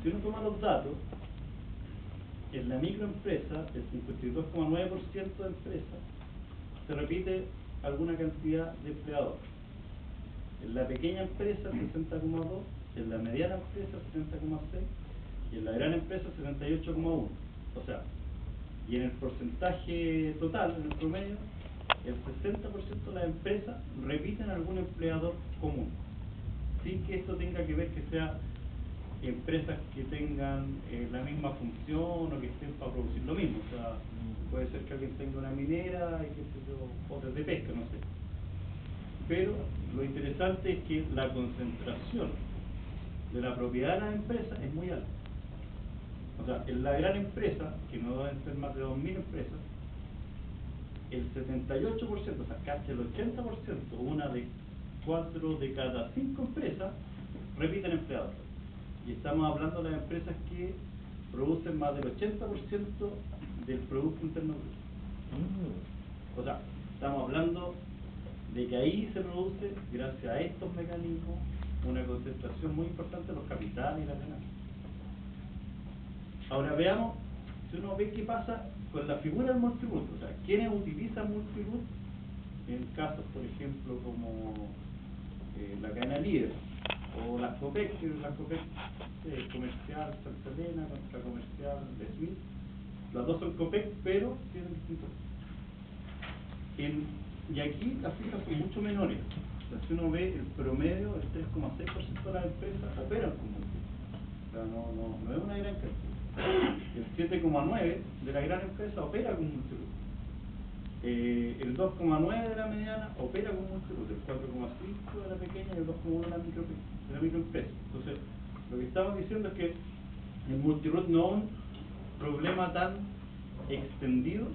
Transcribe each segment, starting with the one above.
Si uno toma los datos, en la microempresa, el 52,9% de empresas se repite alguna cantidad de empleadores. En la pequeña empresa, 60,2%, en la mediana empresa, 70,6%, y en la gran empresa, 78,1%. O sea, y en el porcentaje total, en el promedio, el 60% de las empresas repiten algún empleador común, sin que esto tenga que ver que sea empresas que tengan la misma función o que estén para producir lo mismo. O sea, puede ser que alguien tenga una minera y que sé yo, botes de pesca, no sé. Pero lo interesante es que la concentración de la propiedad de las empresas es muy alta. O sea, en la gran empresa, que no deben ser más de 2.000 empresas, el 78%, o sea, casi el 80%, una de 4 de cada 5 empresas, repiten empleadores. Y estamos hablando de las empresas que producen más del 80% del Producto Interno Bruto. O sea, estamos hablando de que ahí se produce, gracias a estos mecanismos, una concentración muy importante de los capitales y las ganancias. Ahora veamos, si uno ve qué pasa con la figura del multiroot, o sea, ¿quiénes utilizan multiroot? En casos, por ejemplo, como la cadena líder, o las COPEC, comercial Santa Elena contra comercial de Smith. Las dos son COPEC, pero tienen distintos. Y aquí las cifras son mucho menores. O sea, si uno ve el promedio, el 3,6% de las empresas operan con multiroot. O sea, no es una gran cantidad. El 7,9% de la gran empresa opera con multiroot. El 2,9% de la mediana opera con multiroot, el 4,5% de la pequeña y el 2,1% de la microempresa. Entonces, lo que estamos diciendo es que el multiroot no es un problema tan extendido,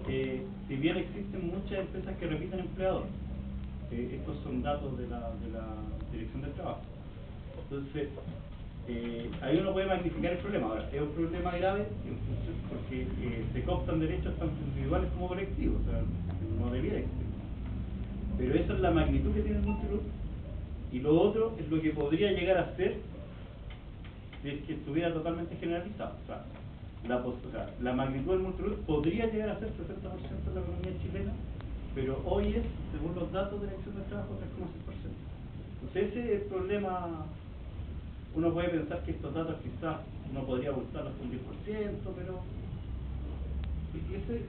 si bien existen muchas empresas que repiten empleadores. Estos son datos de la Dirección del Trabajo. Entonces, ahí uno puede magnificar el problema. Ahora, es un problema grave porque se cooptan derechos tanto individuales como colectivos, o sea, no debiera existir. Pero esa es la magnitud que tiene el multiroot, y lo otro es lo que podría llegar a ser si es que estuviera totalmente generalizado. O sea, la magnitud del multiroot podría llegar a ser 60% de la economía chilena, pero hoy es, según los datos de la Dirección del Trabajo, 3,6%. Entonces ese es el problema. Uno puede pensar que estos datos quizás no podría abultarlos un 10%, pero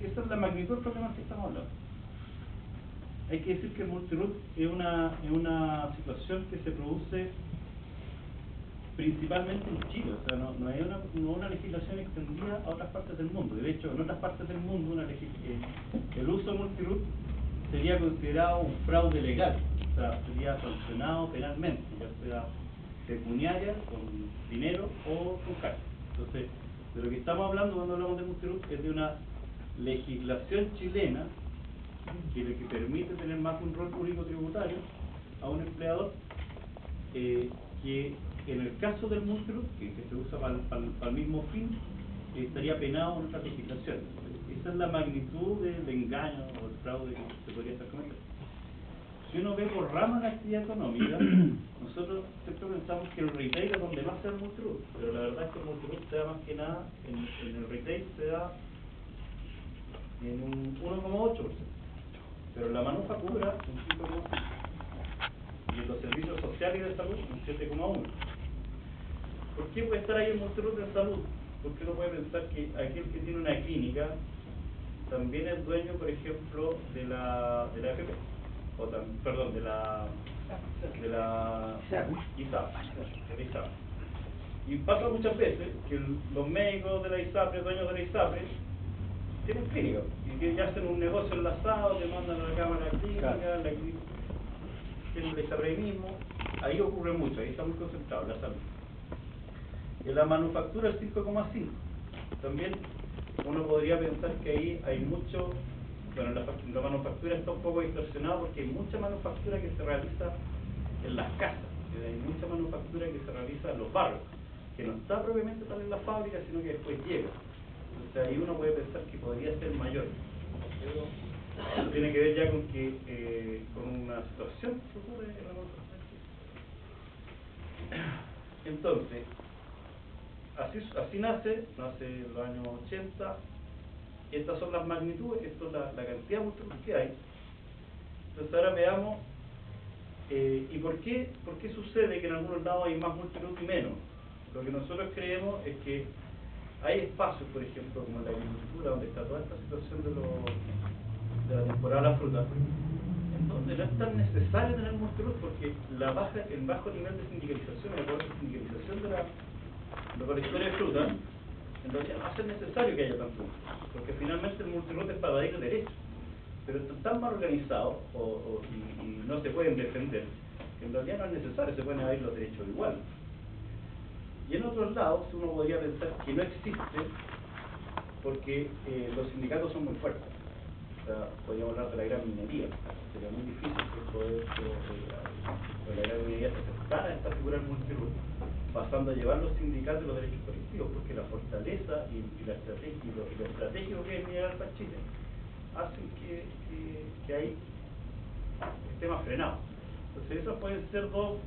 esa es la magnitud del problema que estamos hablando. Hay que decir que el multiroot es una situación que se produce principalmente en Chile, o sea, no es una legislación extendida a otras partes del mundo. De hecho, en otras partes del mundo el uso de multiroot sería considerado un fraude legal, o sea, sería sancionado penalmente, ya sea pecuniaria, con dinero o con cárcel. Entonces, de lo que estamos hablando cuando hablamos de multiroot es de una legislación chilena que le permite tener más de un rol único tributario a un empleador, que en el caso del multiroot, que se usa para el mismo fin, estaría penado en otras legislaciones. Esa es la magnitud del engaño o el fraude que se podría estar cometiendo. Si uno ve por rama de actividad económica, nosotros siempre pensamos que el retail es donde más se da el multiroot, pero la verdad es que el multiroot se da más que nada en el retail, se da en un 1,8%, pero en la manufactura un 5,5%, y en los servicios sociales y de salud un 7,1%. ¿Por qué puede estar ahí el multiroot en salud? Porque uno puede pensar que aquel que tiene una clínica también es dueño, por ejemplo, de la AFP, perdón, de la ISAPRE. Y pasa muchas veces que los médicos de la ISAPRE, dueños de la ISAPRE, tienen clínica y que ya hacen un negocio enlazado, te mandan a la cámara clínica, la clínica tienen la ISAPRE ahí mismo. Ahí ocurre mucho, ahí está muy concentrado la salud. En la manufactura el 5,5%. También uno podría pensar que ahí hay mucho, bueno, la manufactura está un poco distorsionada porque hay mucha manufactura que se realiza en las casas, hay mucha manufactura que se realiza en los barrios, que no está propiamente tal en la fábrica, sino que después llega. Entonces ahí uno puede pensar que podría ser mayor. Pero eso tiene que ver ya con que con una situación que ocurre en la manufactura. Entonces, así nace en los años 80. Estas son las magnitudes, esto es la cantidad de multitud que hay. Entonces ahora veamos, ¿y por qué sucede que en algunos lados hay más multitud y menos? Lo que nosotros creemos es que hay espacios, por ejemplo, como en la agricultura, donde está toda esta situación de la temporada de la fruta, en donde no es tan necesario tener multitud porque el bajo nivel de sindicalización, el poder de sindicalización de los colectores de fruta, en realidad no va a ser necesario que haya tanto, porque finalmente el multiroot es para ir derecho, pero están tan mal organizados y no se pueden defender, que en realidad no es necesario, se pueden ir los derechos igual. Y en otros lados uno podría pensar que no existe porque los sindicatos son muy fuertes. O sea, podríamos hablar de la gran minería, sería muy difícil que poder la gran minería se aceptara esta figura del multiroot, pasando a llevar los sindicatos y los derechos colectivos, porque la fortaleza y la estrategia y lo estratégico que es minerar para Chile hacen que ahí esté más frenado. Entonces esas pueden ser dos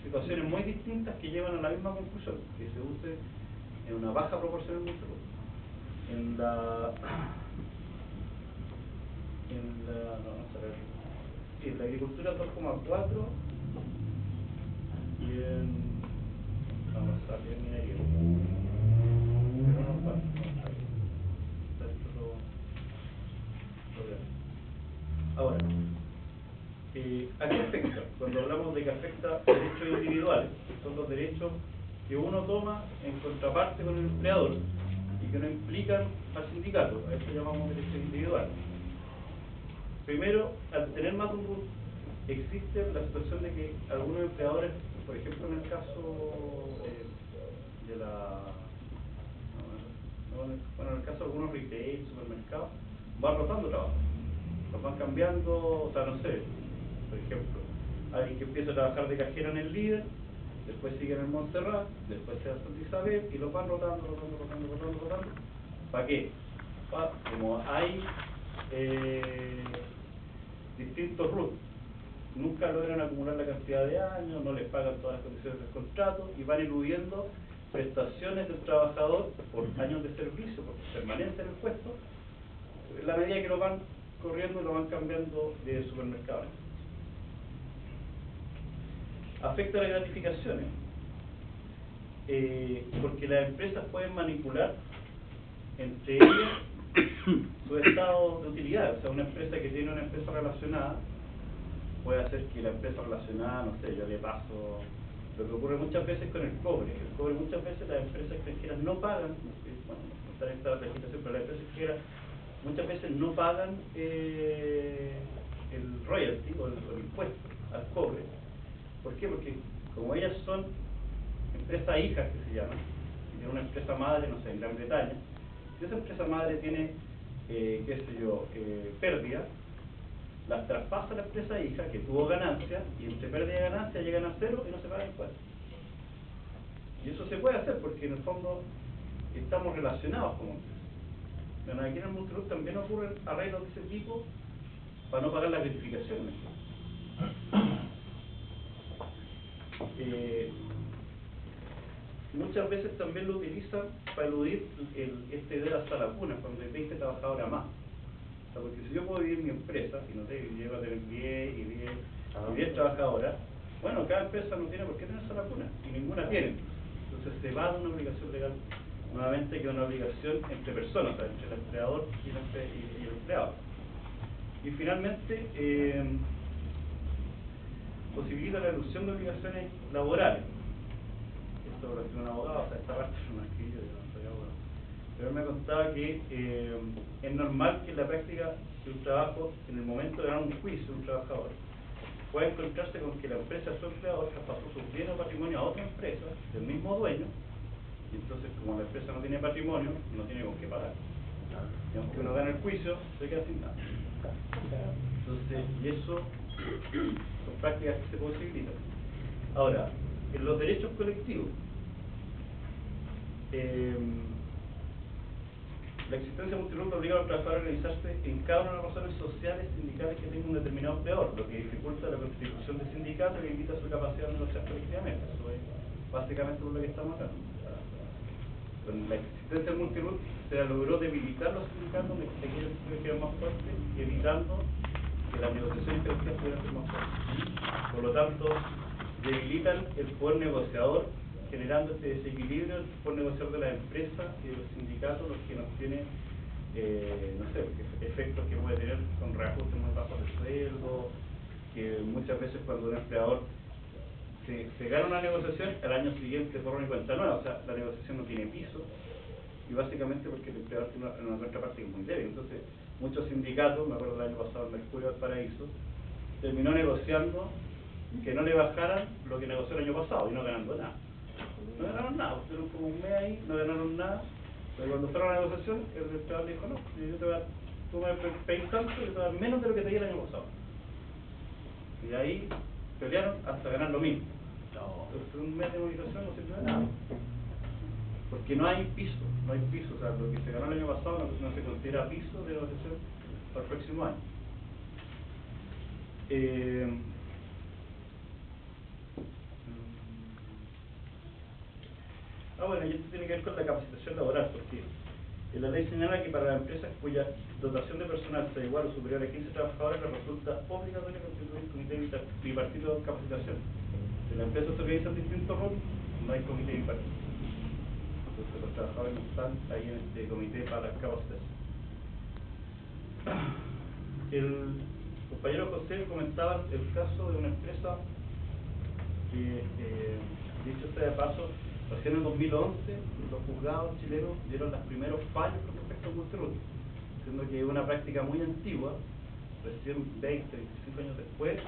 situaciones muy distintas que llevan a la misma conclusión, que se use en una baja proporción el multiroot. En la agricultura 2,4 y vamos a ver minería. Pero no pasa, ahora, ¿a qué afecta? Cuando hablamos de que afecta derechos individuales, son los derechos que uno toma en contraparte con el empleador y que no implican al sindicato, a eso llamamos derechos individuales. Primero, al tener más de un root, existe la situación de que algunos empleadores, por ejemplo en el caso de en el caso de algunos retail, supermercados, van rotando trabajo, los van cambiando, o sea, no sé, por ejemplo, alguien que empieza a trabajar de cajera en el Líder, después sigue en el Montserrat, después se va a Santa Isabel y los van rotando. ¿Para qué? Como hay distintos roots, nunca logran acumular la cantidad de años, no les pagan todas las condiciones del contrato y van eludiendo prestaciones del trabajador por años de servicio, por permanencia en el puesto, en la medida que lo van corriendo y lo van cambiando de supermercado. Afecta a las gratificaciones, porque las empresas pueden manipular entre ellas su estado de utilidad. O sea, una empresa que tiene una empresa relacionada puede hacer que la empresa relacionada, no sé, yo le paso lo que ocurre muchas veces con el cobre. El cobre muchas veces las empresas extranjeras no pagan, bueno, no está en esta legislación, pero las empresas extranjeras muchas veces no pagan el royalty o el impuesto al cobre. ¿Por qué? Porque como ellas son empresas hijas que se llaman, y tienen una empresa madre, no sé, en Gran Bretaña, si esa empresa madre tiene, pérdida, las traspasa a la empresa hija que tuvo ganancia, y entre pérdida y ganancia llegan a cero y no se pagan impuestos. Y eso se puede hacer porque en el fondo estamos relacionados como empresa. Bueno, aquí en el multiroot también ocurren arreglos de ese tipo para no pagar las gratificaciones. Muchas veces también lo utilizan para eludir este de las salacunas, cuando hay 20 trabajadores más. O sea, porque si yo puedo vivir mi empresa, y no sé, llego a tener 10 trabajadoras, bueno, cada empresa no tiene por qué tener salacuna, y ninguna tiene. Entonces se va de una obligación legal, nuevamente, que es una obligación entre personas, o sea, entre el empleador y el empleado. Y finalmente, posibilita la reducción de obligaciones laborales. Esto lo escribió un abogado, o sea, esta parte no escribió, yo no soy abogado. Pero él me contaba que es normal que en la práctica de un trabajo, en el momento de dar un juicio a un trabajador, pueda encontrarse con que la empresa de su empleador traspasó sus bienes o patrimonio a otra empresa del mismo dueño, y entonces como la empresa no tiene patrimonio, no tiene con qué pagar. Y aunque uno gane el juicio, se queda sin nada. Entonces, y eso son prácticas que se posibilitan. Ahora, en los derechos colectivos, la existencia de multiroot obliga al trabajador a organizarse en cada una de las razones sociales sindicales que tenga un determinado empleador, lo que dificulta la constitución de sindicatos y limita su capacidad de negociar colectivamente. Eso es básicamente por lo que estamos hablando. Con la existencia del multiroot se logró debilitar los sindicatos de aquellos que eran más fuertes, evitando que las negociaciones colectivas pudieran ser más fuertes. Por lo tanto, debilitan el poder negociador, generando este desequilibrio entre el poder negociador de la empresa y de los sindicatos, los que nos tiene, no sé, efectos que puede tener con reajustes muy bajos de sueldo, que muchas veces cuando un empleador se gana una negociación, al año siguiente borra y cuenta nueva, o sea, la negociación no tiene piso, y básicamente porque el empleador tiene una contraparte que es muy débil. Entonces, muchos sindicatos, me acuerdo el año pasado el Mercurio del Paraíso, terminó negociando que no le bajaran lo que negoció el año pasado y no ganando nada. No ganaron nada, estuvieron como un mes ahí, no ganaron nada, pero cuando fueron a la negociación, el empleador dijo, no, yo te voy a, tú me pedís tanto, yo te voy a dar menos de lo que te di el año pasado. Y ahí pelearon hasta ganar lo mismo. No, pero un mes de movilización no sirvió de nada. Porque no hay piso, o sea, lo que se ganó el año pasado no se considera piso de negociación para el próximo año. Bueno, y esto tiene que ver con la capacitación laboral, porque la ley señala que para las empresas cuya dotación de personal sea igual o superior a 15 trabajadores les resulta obligatorio constituir comité bipartito de capacitación. Si las empresas se organizan distintos roles, no hay comité bipartito. Entonces los trabajadores no están ahí en este comité para las capacitaciones. El compañero José comentaba el caso de una empresa que, dicho sea de paso, recién en 2011 los juzgados chilenos dieron los primeros fallos con respecto al multiroot, siendo que es una práctica muy antigua, recién 20, 25 años después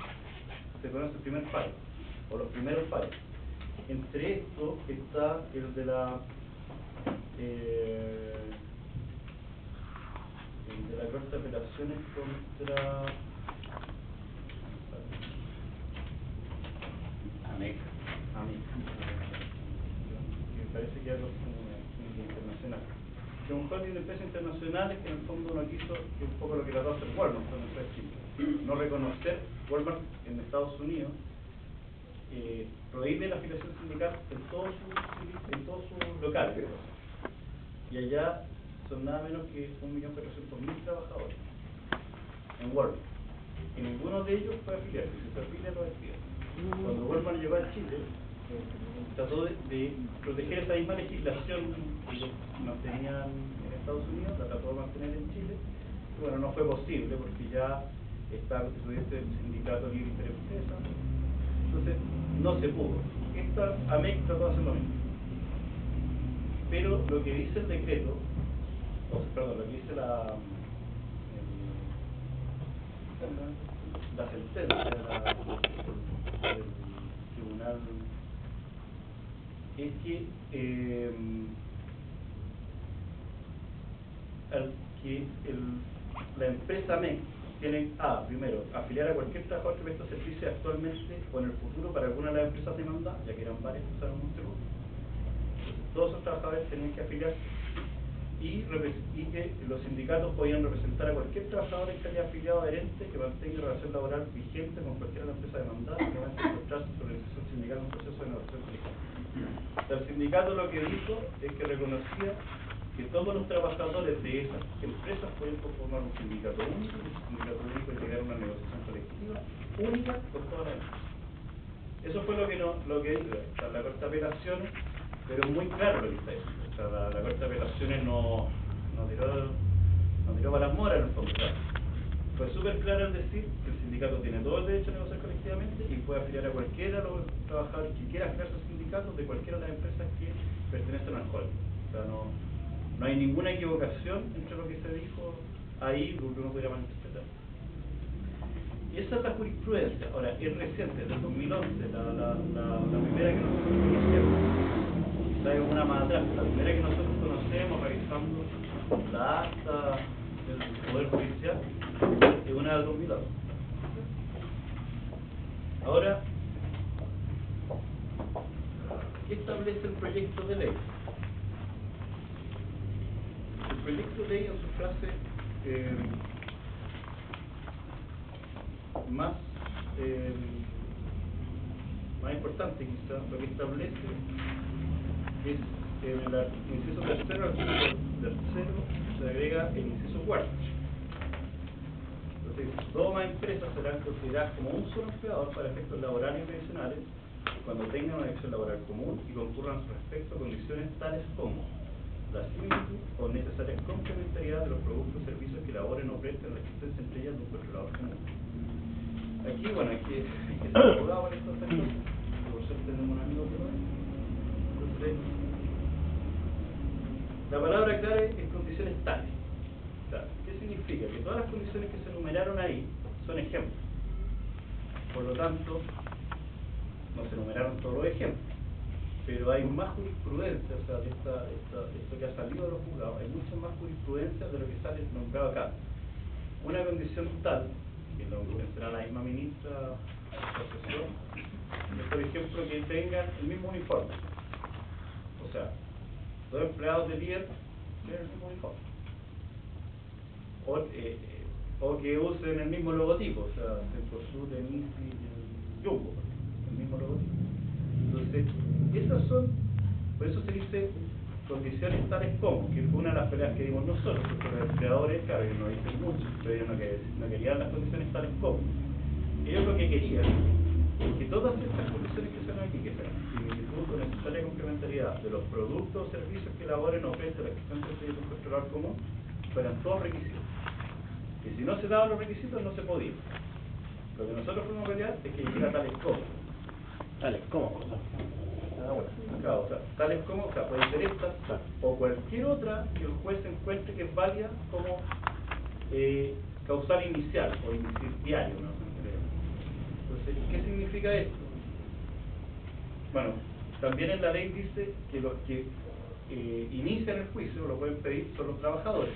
se conoce el primer fallo, o los primeros fallos. Entre estos está el de la Corte de Apelaciones contra AMEC. Me parece que algo como internacional. Que un holding de empresas internacionales que en el fondo no quiso, que es un poco lo que trató de hacer Walmart con el Chile, no reconocer. Walmart en Estados Unidos prohíbe la afiliación sindical en todos sus locales. Y allá son nada menos que 1.400.000 trabajadores en Walmart. Y ninguno de ellos puede afiliarse, si se afilia lo despiden. Cuando Walmart llegó a Chile, trató de proteger esa misma legislación que ellos mantenían en Estados Unidos, la trató de mantener en Chile, y bueno, no fue posible porque ya está constituyente el sindicato libre interempresa, entonces no se pudo. Esta AMEC trató de hacer lo mismo. Pero lo que dice el decreto, lo que dice la sentencia del tribunal es que la empresa MEC tiene primero, afiliar a cualquier trabajador que presta servicio actualmente o en el futuro para alguna de las empresas demandadas, ya que eran varias que usaron multiroot. Todos esos trabajadores tenían que afiliarse y que los sindicatos podían representar a cualquier trabajador que haya afiliado adherente que mantenga relación laboral vigente con cualquiera de las empresas demandadas que van a encontrarse su organización sindical en un proceso de negociación colectiva. El sindicato lo que dijo es que reconocía que todos los trabajadores de esas empresas podían conformar un sindicato único, y ese sindicato único y llegar a una negociación colectiva única con todas las empresas. Eso fue lo que dijo la Corte de Apelaciones, pero es muy claro lo que está diciendo. O sea, la Corte de Apelaciones no tiró para las moras en el fondo. Fue súper claro al decir que el sindicato tiene todo el derecho a negociar colectivamente y puede afiliar a cualquiera de los trabajadores que quiera afiliarse al sindicato de cualquiera de las empresas que pertenecen al holding. O sea, no hay ninguna equivocación entre lo que se dijo ahí, porque uno podría malinterpretar. Y esa es la jurisprudencia. Ahora, es reciente, del 2011, la primera que nosotros conocemos, quizá hay una más atrás, la primera que nosotros conocemos revisando la acta del Poder Judicial, es una del 2011. Ahora, ¿qué establece el proyecto de ley? El proyecto de ley en su frase más importante quizá, lo que establece es en el inciso tercero, artículo tercero, se agrega el inciso cuarto. Entonces, dos o más empresas serán consideradas como un solo empleador para efectos laborales y previsionales cuando tengan una dirección laboral común y concurran respecto a condiciones tales como la similitud o necesaria complementariedad de los productos o servicios que elaboren o presten la existencia entre ellas de un controlador común. Aquí, bueno, hay que ser abogado en estos aspectos, por eso tenemos un amigo que lo es. Entonces, la palabra clave es condiciones tales. O sea, ¿qué significa? Que todas las condiciones que se enumeraron ahí son ejemplos. Por lo tanto, no se enumeraron todos los ejemplos, pero hay más jurisprudencia, o sea, de esto que ha salido de los juzgados, hay mucha más jurisprudencia de lo que sale nombrado acá. Una condición tal, que lo mencionará la misma ministra de la sesión, es por ejemplo que tengan el mismo uniforme. O sea, dos empleados de líder tienen el mismo uniforme. O que usen el mismo logotipo, o sea, Cencosud, Denisi y Jumbo, el mismo logotipo. Entonces, esas son, por eso se dice condiciones tales como, que fue una de las peleas que dimos nosotros, porque los empleadores, claro, ellos no dicen mucho, pero ellos no querían las condiciones tales como. Ellos lo que querían es que todas estas condiciones que son aquí, que sean similitud o necesaria complementariedad de los productos o servicios que elaboren o presten la existencia de un controlador común, fueran todos requisitos. Y si no se daban los requisitos, no se podía. Lo que nosotros fuimos a pelear es que llegara tales como. Dale, ¿cómo? Claro, o sea, tales como, o sea, puede ser esta o cualquier otra que el juez encuentre que es válida como causal inicial o iniciario, ¿no? Entonces, ¿qué significa esto? Bueno, también en la ley dice que los que inician el juicio lo pueden pedir son los trabajadores.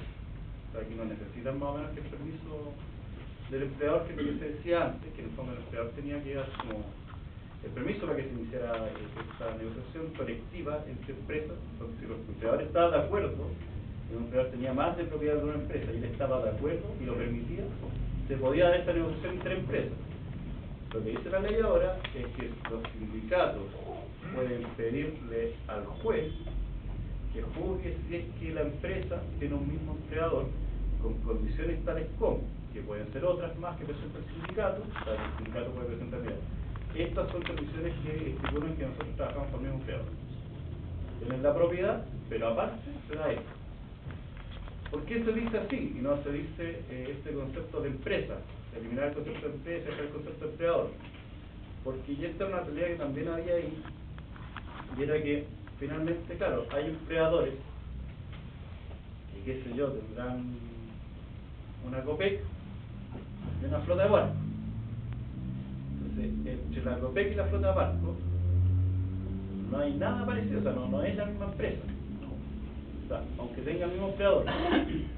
O sea, aquí no necesitan más o menos que el permiso del empleador, que es lo que se decía antes, que en el fondo el empleador tenía que dar como el permiso para que se iniciara esta negociación colectiva entre empresas, porque si los empleadores estaban de acuerdo, y un empleador tenía más de propiedad de una empresa y él estaba de acuerdo y lo permitía, se podía dar esta negociación entre empresas. Lo que dice la ley ahora es que los sindicatos pueden pedirle al juez que juzgue si es que la empresa tiene un mismo empleador con condiciones tales como, que pueden ser otras más que presenta el sindicato, o sea, el sindicato puede presentar, mira, estas son condiciones que estipulan que nosotros trabajamos por el mismo empleador. Tienen la propiedad, pero aparte se da esto. ¿Por qué se dice así y no se dice este concepto de empresa? Eliminar el concepto de empresa y dejar el concepto de empleador. Porque ya esta es una pelea que también había ahí, y era que finalmente, claro, hay empleadores que, qué sé yo, tendrán una COPEC y una flota de barcos. Entonces, entre la COPEC y la flota de barcos no hay nada parecido, o sea, no es la misma empresa. O sea, aunque tenga el mismo empleador,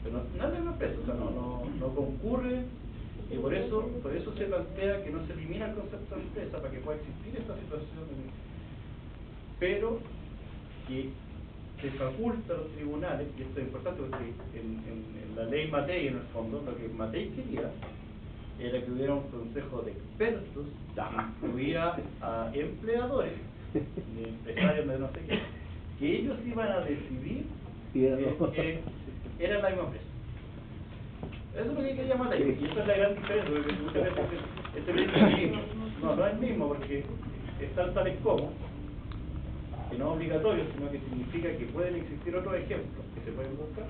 pero no es la misma empresa, o sea, no concurre, y por eso se plantea que no se elimina el concepto de empresa para que pueda existir esta situación, pero que se faculta a los tribunales, y esto es importante porque en la ley Matei, en el fondo, lo que Matei quería era que hubiera un consejo de expertos que incluía a empleadores y empresarios de no sé qué, que ellos iban a decidir que era la misma empresa. Eso es lo que quería Matei, y esa es la gran diferencia, porque muchas veces este mismo es el mismo. No es el mismo, porque están tales como, que no es obligatorio, sino que significa que pueden existir otros ejemplos que se pueden buscar,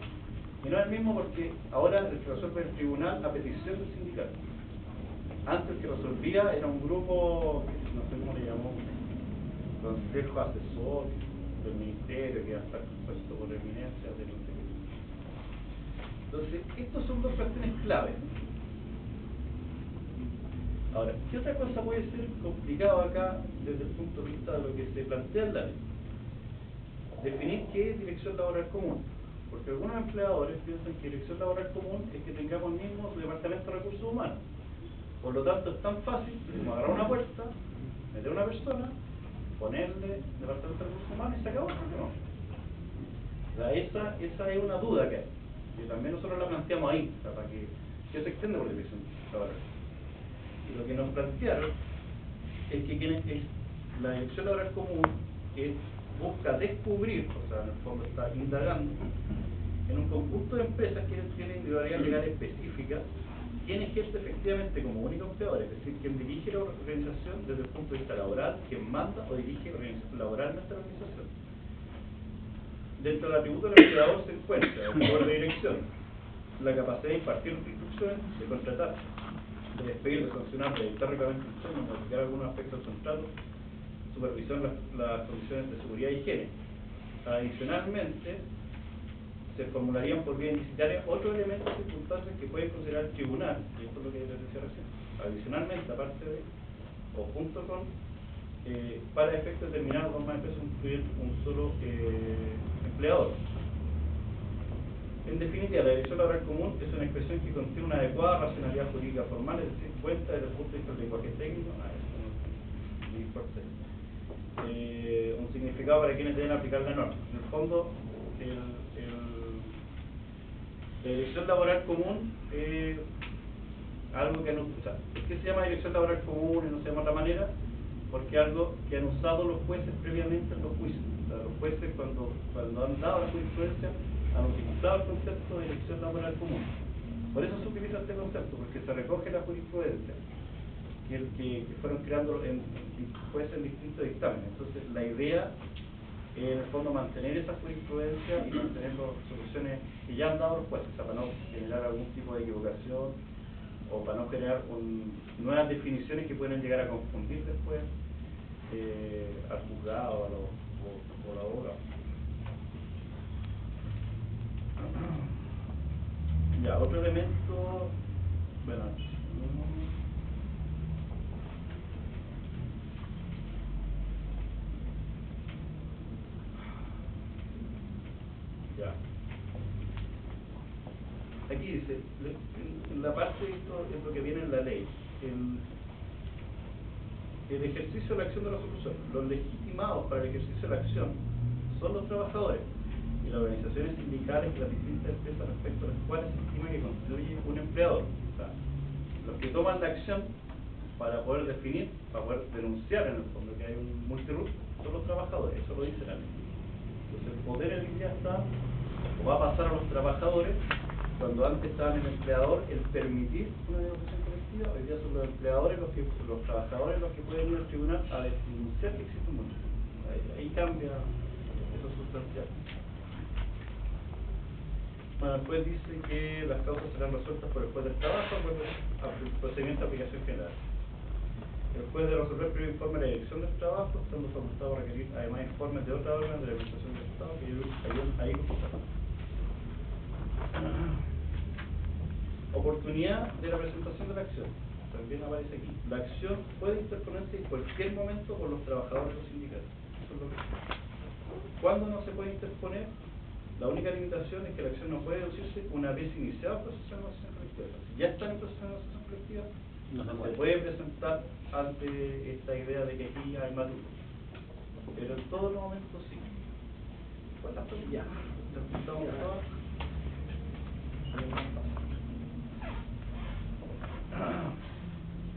y no es el mismo porque ahora se resuelve el tribunal a petición del sindicato. Antes que resolvía era un grupo, no sé cómo le llamó, consejo asesor del ministerio, que iba a estar compuesto por eminencias de no sé qué. Entonces, estos son dos cuestiones claves. Ahora, ¿qué otra cosa puede ser complicado acá desde el punto de vista de lo que se plantea en la ley? Definir qué es dirección laboral común. Porque algunos empleadores piensan que dirección laboral común es que tengamos el mismo departamento de recursos humanos. Por lo tanto, es tan fácil como agarrar una puerta, meter a una persona, ponerle departamento de recursos humanos y se acabó el problema. O sea, esa es una duda que hay. Y también nosotros la planteamos ahí, o sea, para que se extiende por dirección laboral. Y lo que nos plantearon es que la dirección laboral común es busca descubrir, o sea, en el fondo está indagando, en un conjunto de empresas que tienen individualidad legal específica, quién ejerce efectivamente como único empleador, es decir, quién dirige la organización desde el punto de vista laboral, quién manda o dirige la organización laboral en nuestra organización. Dentro del atributo del empleador se encuentra el poder de dirección, la capacidad de impartir instrucciones, de contratar, de despedir, de sancionar, de dictar reglamentos internos, de modificar algunos aspectos del contrato, supervisión las condiciones de seguridad y higiene. Adicionalmente, se formularían por vía indicitaria otros elementos y circunstancias que puede considerar el tribunal, y esto es lo que les decía recién. Adicionalmente, aparte de, o junto con, para efectos determinados, dos más empresas incluir un solo empleador. En definitiva, la dirección laboral común es una expresión que contiene una adecuada racionalidad jurídica formal, es decir, cuenta desde el punto de vista del lenguaje técnico, eso no importa. Un significado para quienes deben aplicar la norma. En el fondo, la dirección laboral común algo que no, o sea, ¿por qué se llama dirección laboral común y no se llama de otra manera? Porque es algo que han usado los jueces previamente en los juicios. O sea, los jueces cuando han dado la jurisprudencia han utilizado el concepto de dirección laboral común. Por eso se utiliza este concepto, porque se recoge la jurisprudencia que fueron creando jueces en distintos dictámenes. Entonces la idea es en el fondo mantener esa jurisprudencia y mantener las soluciones que ya han dado los jueces, o sea, para no generar algún tipo de equivocación o para no generar nuevas definiciones que pueden llegar a confundir después al juzgado o al abogado. Ya, otro elemento, bueno, ya. Aquí dice, en la parte de esto es lo que viene en la ley, el ejercicio de la acción de la solución. Los legitimados para el ejercicio de la acción son los trabajadores y las organizaciones sindicales y las distintas empresas respecto a las cuales se estima que constituye un empleador. O sea, los que toman la acción para poder definir, para poder denunciar en el fondo que hay un multiroot, son los trabajadores, eso lo dice la ley. Entonces el poder en realidad está, o va a pasar a los trabajadores, cuando antes estaban el empleador el permitir una negociación colectiva, hoy día son los empleadores, los trabajadores los que pueden ir al tribunal a denunciar que existe un multiroot. Ahí cambia eso sustancial. Bueno, después dice que las causas serán resueltas por el juez del trabajo, por el procedimiento de aplicación general. El juez debe resolver previo informe de la dirección del trabajo, estando facultado a requerir además informes de otras órganos de la Administración del Estado que ayuden a ejecutar. Oportunidad de la presentación de la acción. También aparece aquí. La acción puede interponerse en cualquier momento por los trabajadores o sindicatos. Eso es lo que... ¿Cuándo no se puede interponer? La única limitación es que la acción no puede deducirse una vez iniciado el proceso de negociación colectiva. Si ya está en el proceso de negociación colectiva, no se puede presentar ante esta idea de que aquí hay más lucro. Pero en todos los momentos sí. ¿Cuántas preguntas? Ya. ¿Estamos todas?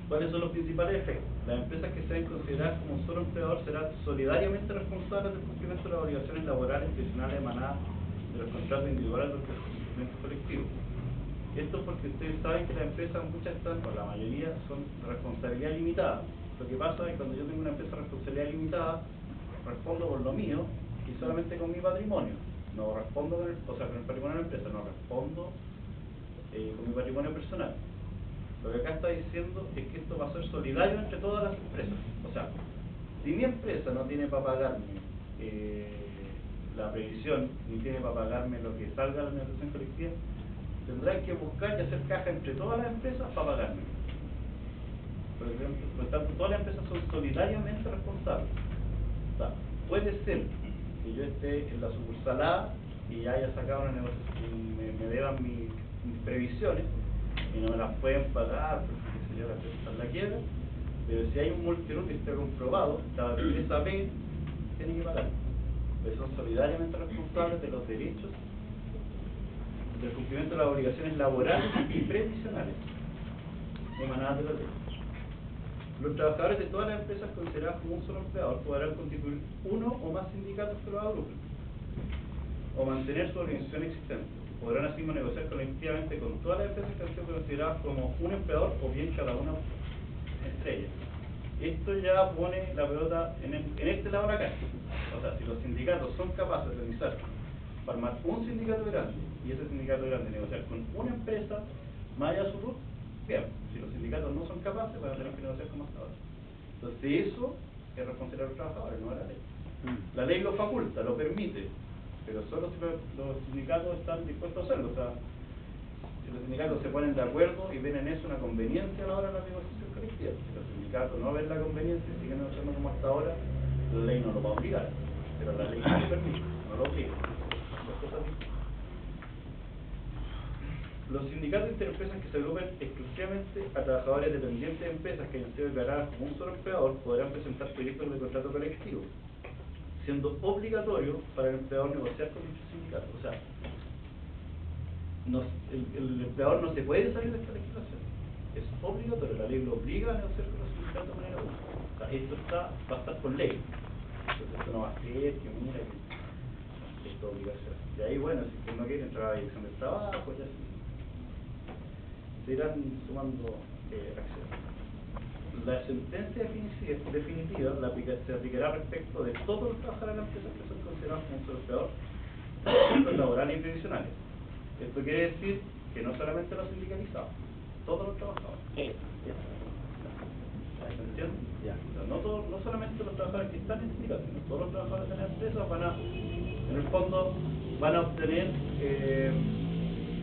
¿Cuáles son los principales efectos? Las empresas que sean consideradas como un solo empleador serán solidariamente responsables del cumplimiento de las obligaciones laborales tradicionales emanadas de los contratos individuales de los cumplimientos colectivos. Esto es porque ustedes saben que las empresas, muchas están, o la mayoría, son de responsabilidad limitada. Lo que pasa es que cuando yo tengo una empresa de responsabilidad limitada, respondo por lo mío y solamente con mi patrimonio. No respondo con el patrimonio de la empresa, no respondo con mi patrimonio personal. Lo que acá está diciendo es que esto va a ser solidario entre todas las empresas. O sea, si mi empresa no tiene para pagarme la previsión, ni tiene para pagarme lo que salga de la negociación colectiva, tendrán que buscar y hacer caja entre todas las empresas para pagarme. Por ejemplo, por tanto, todas las empresas son solidariamente responsables. O sea, puede ser que yo esté en la sucursal A y haya sacado una negociación y me deban mis previsiones y no me las pueden pagar porque la empresa está en la quiebra, pero si hay un multiroot que esté comprobado, cada empresa B tiene que pagar. Pues son solidariamente responsables de los derechos, del cumplimiento de las obligaciones laborales y previsionales emanadas de la ley. Los trabajadores de todas las empresas consideradas como un solo empleador podrán constituir uno o más sindicatos que los agrupen, o mantener su organización existente. Podrán asimismo negociar colectivamente con todas las empresas que han sido consideradas como un empleador o bien cada una entre ellas. Esto ya pone la pelota en este lado de la cancha. O sea, si los sindicatos son capaces de organizar para armar un sindicato grande y ese sindicato grande negociar con una empresa más allá de su RUT, bien. Si los sindicatos no son capaces, van a tener que negociar con hasta ahora. Entonces eso es responsabilidad de los trabajadores, no de la ley. La ley lo faculta, lo permite, pero solo si los sindicatos están dispuestos a hacerlo. O sea, si los sindicatos se ponen de acuerdo y ven en eso una conveniencia a la hora de la negociación colectiva. Si los sindicatos no ven la conveniencia y siguen negociando como hasta ahora, la ley no lo va a obligar, pero la ley no lo permite, no lo obliga. Dos cosas distintas. Los sindicatos interempresas que se agrupen exclusivamente a trabajadores dependientes de empresas que hayan sido declaradas como un solo empleador podrán presentar proyectos de contrato colectivo, siendo obligatorio para el empleador negociar con dicho sindicato. O sea, el empleador no se puede salir de esta legislación. Es obligatorio, la ley lo obliga a negociar con los sindicatos de manera única. O sea, esto va a estar por ley. Entonces esto no va a ser que mira que esto es obligación. Y ahí bueno, si usted no quiere entrar a la dirección del trabajo, ya se irán sumando acciones. La sentencia definitiva se aplicará respecto de todos los trabajadores de la empresa que son considerados como un solo empleador, los laborales y previsionales. Esto quiere decir que no solamente los sindicalizados, todos los trabajadores. ¿Se entiende? Ya. O sea, no solamente los trabajadores que están en sindicatos, sino todos los trabajadores de la empresa en el fondo, van a obtener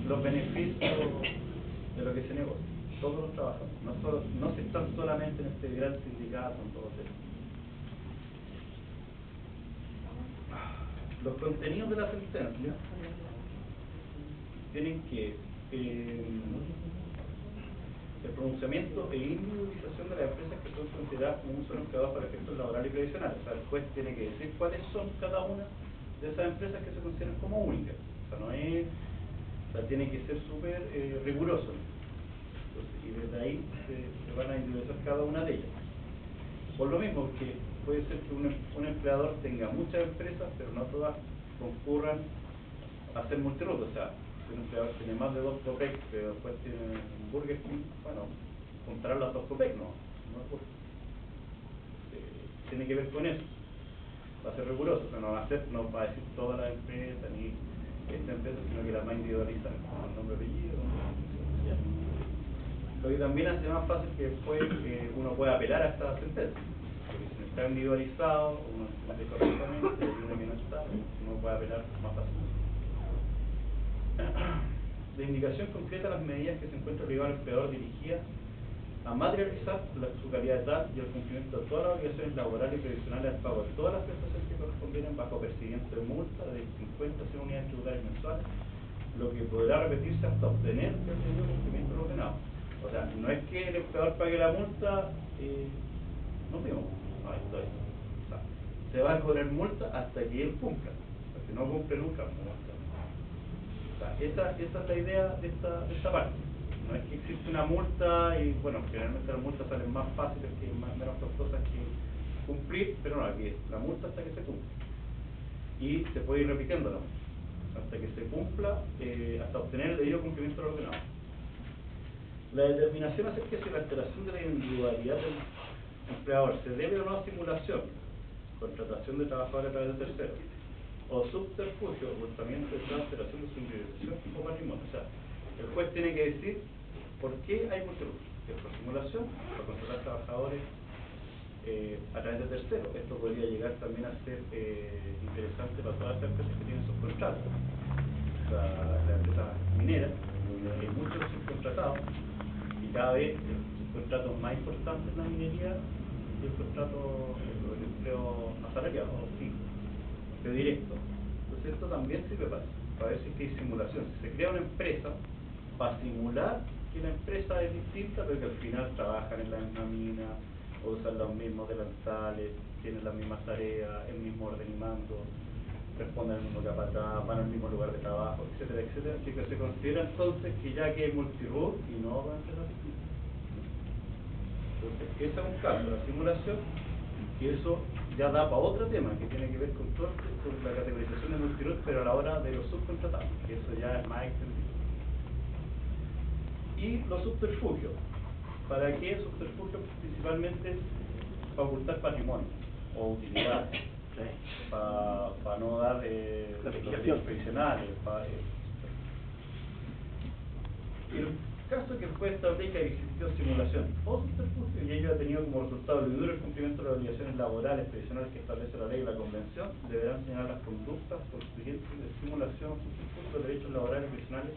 los beneficios de lo que se negocia. Todos los trabajadores, no se están solamente en este gran sindicato, en todos ellos. Los contenidos de la sentencia tienen que el pronunciamiento e individualización de las empresas que son consideradas como un solo empleador para efectos laborales y previsionales. O sea, el juez tiene que decir cuáles son cada una de esas empresas que se consideran como únicas. O sea, no es, o sea, tiene que ser súper riguroso. Entonces, y desde ahí se van a individualizar cada una de ellas. Por lo mismo que puede ser que un empleador tenga muchas empresas, pero no todas concurran a ser multirut. O sea, si un empleador tiene más de 2 Copec, pero después tiene un Burger King, bueno, juntarán las 2 Copec, no ocurre. Tiene que ver con eso. Va a ser riguroso, pero no va a decir todas las empresas, ni esta empresa, sino que las va a individualizar con nombre, apellido, lo que también hace más fácil que después uno pueda apelar a esta sentencia. Porque si no está individualizado, uno entiende correctamente, y uno que no está, uno puede apelar más fácilmente. La indicación concreta de las medidas que se encuentra obligado al empleador dirigida a materializar su calidad tal y el cumplimiento de todas las obligaciones laborales y previsionales al pago de todas las prestaciones que corresponden bajo percibimiento de multa de 50 a 100 unidades tributarias mensuales, lo que podrá repetirse hasta obtener el debido cumplimiento ordenado. O sea, no es que el empleador pague la multa no mismo, no, esto es. O sea, se va a cobrar multa hasta que él cumpla. Porque si no cumple nunca, no va a estar. O sea, esa es la idea de esta parte. No es que existe una multa y, bueno, generalmente las multas salen más fáciles que menos costosas que cumplir, pero no, aquí es la multa hasta que se cumpla. Y se puede ir repitiendo la multa hasta que se cumpla, hasta obtener el debido cumplimiento del ordenado. La determinación acerca de si la alteración de la individualidad del empleador se debe o no a simulación, contratación de trabajadores a través de terceros, o subterfugio, ocultamiento de alteración de su individualización o patrimonio. O sea, el juez tiene que decir por qué hay multitud. Si es por simulación, por contratar trabajadores a través de terceros. Esto podría llegar también a ser interesante para todas las empresas que tienen subcontratos. O sea, las empresas mineras, hay muchos subcontratados y cada vez el subcontrato más importante en la minería es el contrato, el empleo asalariado, fijo, empleo directo. Entonces esto también sirve para ver si hay simulación. Si se crea una empresa para simular que la empresa es distinta, pero que al final trabajan en la misma mina, usan los mismos delantales, tienen las mismas tareas, el mismo orden y mando, responden al mismo capataz, van al mismo lugar de trabajo, etcétera, etcétera. Así que se considera entonces que ya que es multirut y no van a ser distintas. Entonces, ese es un caso, la simulación, y eso ya da para otro tema que tiene que ver con todo con la categorización de multiroot, pero a la hora de los subcontratados, que eso ya es más extendido. Y los subterfugios. ¿Para qué subterfugios? Principalmente para ocultar patrimonio o utilidades, para no dar los derechos provisionales. El caso que el juez establece que existió simulación o subterfugio y ello ha tenido como resultado el duro cumplimiento de las obligaciones laborales previsionales que establece la ley y la convención, deberán señalar las conductas constituyentes de simulación o subterfugio de derechos laborales previsionales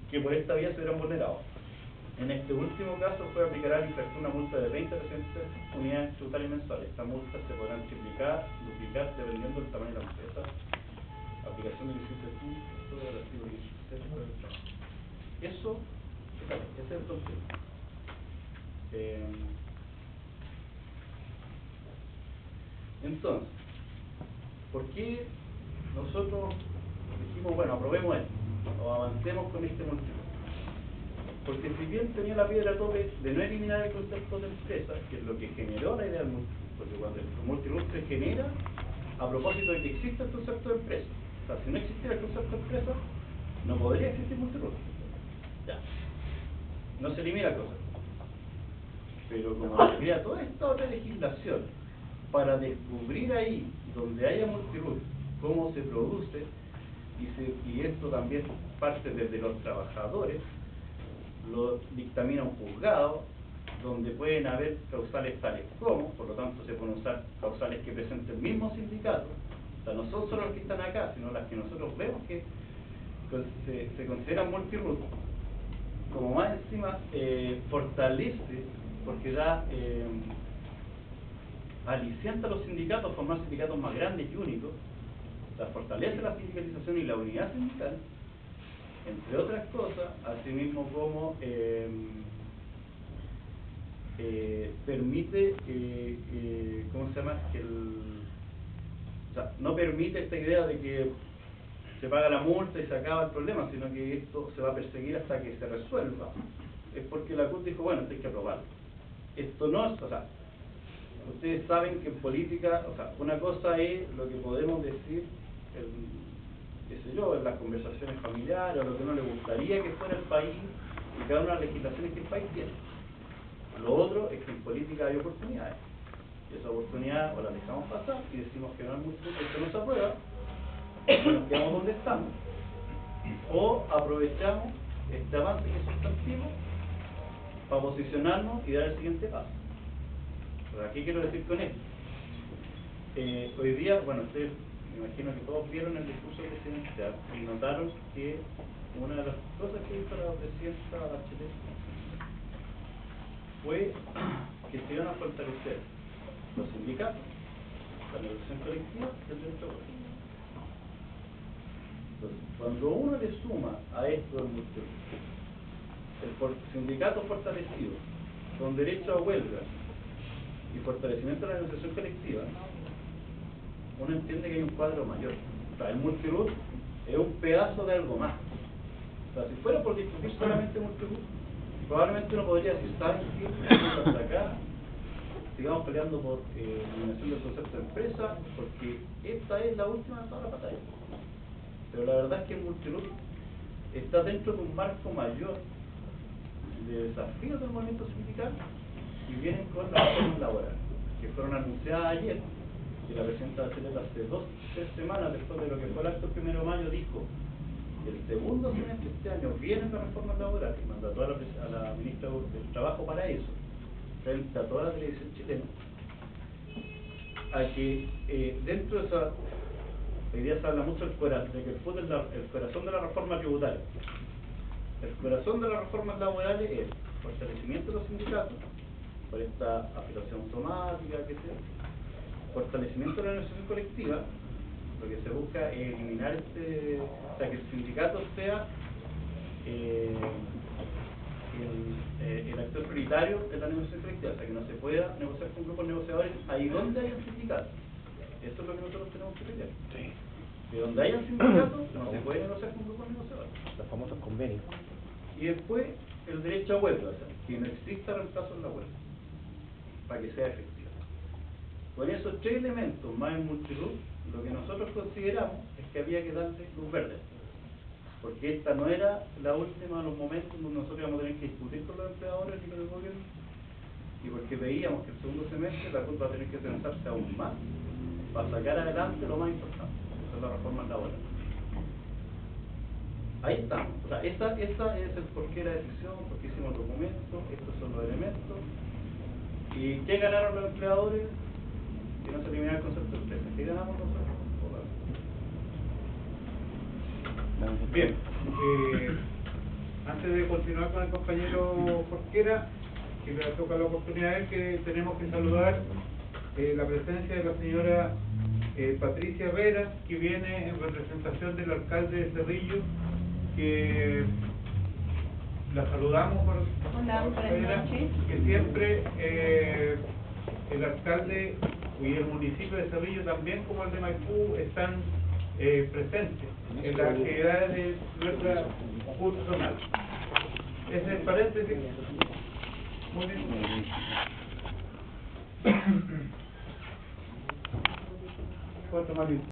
que por esta vía se verán vulnerados. En este último caso, el juez aplicará al infractor una multa de 20 a 300 unidades tributarias mensuales. Estas multas se podrán triplicar, duplicar, dependiendo del tamaño de la empresa. Aplicación del 17 punto del artículo 16 del trabajo. Eso, ese es el concepto. Entonces, ¿por qué nosotros dijimos, bueno, aprobemos esto, o avancemos con este multitud? Porque si bien tenía la piedra tope de no eliminar el concepto de empresa, que es lo que generó la idea del multitud, porque cuando el multitud se genera a propósito de que existe el concepto de empresa. O sea, si no existiera el concepto de empresa, no podría existir multitud. Ya. No se elimina el concepto. Pero como se crea toda esta otra legislación para descubrir ahí, donde haya multitud, cómo se produce, y esto también parte desde los trabajadores, lo dictamina un juzgado, donde pueden haber causales tales como, por lo tanto se pueden usar causales que presente el mismo sindicato, o sea, no son solo las que están acá, sino las que nosotros vemos que se consideran multiroot, como más encima fortalece, porque da alicienta a los sindicatos a formar sindicatos más grandes y únicos, o sea, fortalece la sindicalización y la unidad sindical, entre otras cosas, asimismo como permite, ¿cómo se llama? O sea, no permite esta idea de que se paga la multa y se acaba el problema, sino que esto se va a perseguir hasta que se resuelva. Es porque la CUT dijo, bueno, esto hay que aprobarlo. Esto no es, o sea, ustedes saben que en política, o sea, una cosa es lo que podemos decir, qué sé yo, en las conversaciones familiares, o lo que uno le gustaría que fuera el país, y cada una de las legislaciones que el país tiene. Lo otro es que en política hay oportunidades. Y esa oportunidad o la dejamos pasar y decimos que no es muy justo, esto no se aprueba, y nos quedamos donde estamos, o aprovechamos este avance que es sustantivo para posicionarnos y dar el siguiente paso. ¿Pero qué quiero decir con esto? Hoy día, bueno, ustedes me imagino que todos vieron el discurso presidencial y notaron que una de las cosas que hizo la presidenta Bachelet fue que se iban a fortalecer los sindicatos, la negociación colectiva y el derecho a huelga. Entonces, cuando uno le suma a esto el sindicato fortalecido con derecho a huelga y fortalecimiento de la negociación colectiva, uno entiende que hay un cuadro mayor. O sea, el multiroot es un pedazo de algo más. O sea, si fuera por discutir solamente multiroot, probablemente uno podría decir, ¿saben qué? Hasta acá sigamos peleando por eliminación del concepto de empresa, porque esta es la última de toda la batalla. Pero la verdad es que el multiroot está dentro de un marco mayor de desafíos del movimiento sindical y vienen con las reformas laborales, que fueron anunciadas ayer, que la presidenta Bachelet hace 2 o 3 semanas después de lo que fue el acto del 1 de mayo dijo: el segundo semestre de este año vienen las reformas laborales, y mandó a la ministra del Trabajo para eso, frente a toda la televisión chilena, a que dentro de esa, hoy día se habla mucho de que el fútbol es el corazón de la reforma tributaria. El corazón de las reformas laborales es fortalecimiento de los sindicatos, por esta afiliación automática, que sea, fortalecimiento de la negociación colectiva. Lo que se busca es eliminar o sea, que el sindicato sea el actor prioritario de la negociación colectiva, o sea, que no se pueda negociar con grupos negociadores ahí donde hay un sindicato. Eso es lo que nosotros tenemos que pelear. Sí. Que donde haya un sindicato no se puede negociar con grupos negociadores. Los famosos convenios. Y después el derecho a huelga, o sea, que no exista reemplazo en la huelga. para que sea efectiva. Con esos tres elementos más en multiluz, lo que nosotros consideramos es que había que darle luz verde, porque esta no era la última de los momentos donde nosotros íbamos a tener que discutir con los empleadores y con el gobierno, y porque veíamos que el segundo semestre la CUT va a tener que pensarse aún más para sacar adelante lo más importante, que es la reforma laboral. Ahí estamos, o sea, esa es el porqué de la decisión, porque hicimos el documento, estos son los elementos. ¿Y qué ganaron los empleadores? Que no se eliminara el concepto de empresa. ¿Qué ganamos nosotros? Bien, antes de continuar con el compañero Jorquera, que me toca la oportunidad es que tenemos que saludar la presencia de la señora Patricia Herrera, que viene en representación del alcalde de Cerrillo, que la saludamos por buenas noches. que siempre el alcalde y el municipio de Cerrillo, también como el de Maipú, están presentes en las actividades de nuestra CUT zonal. Ese es el paréntesis. Muy bien. ¿Cuánto más?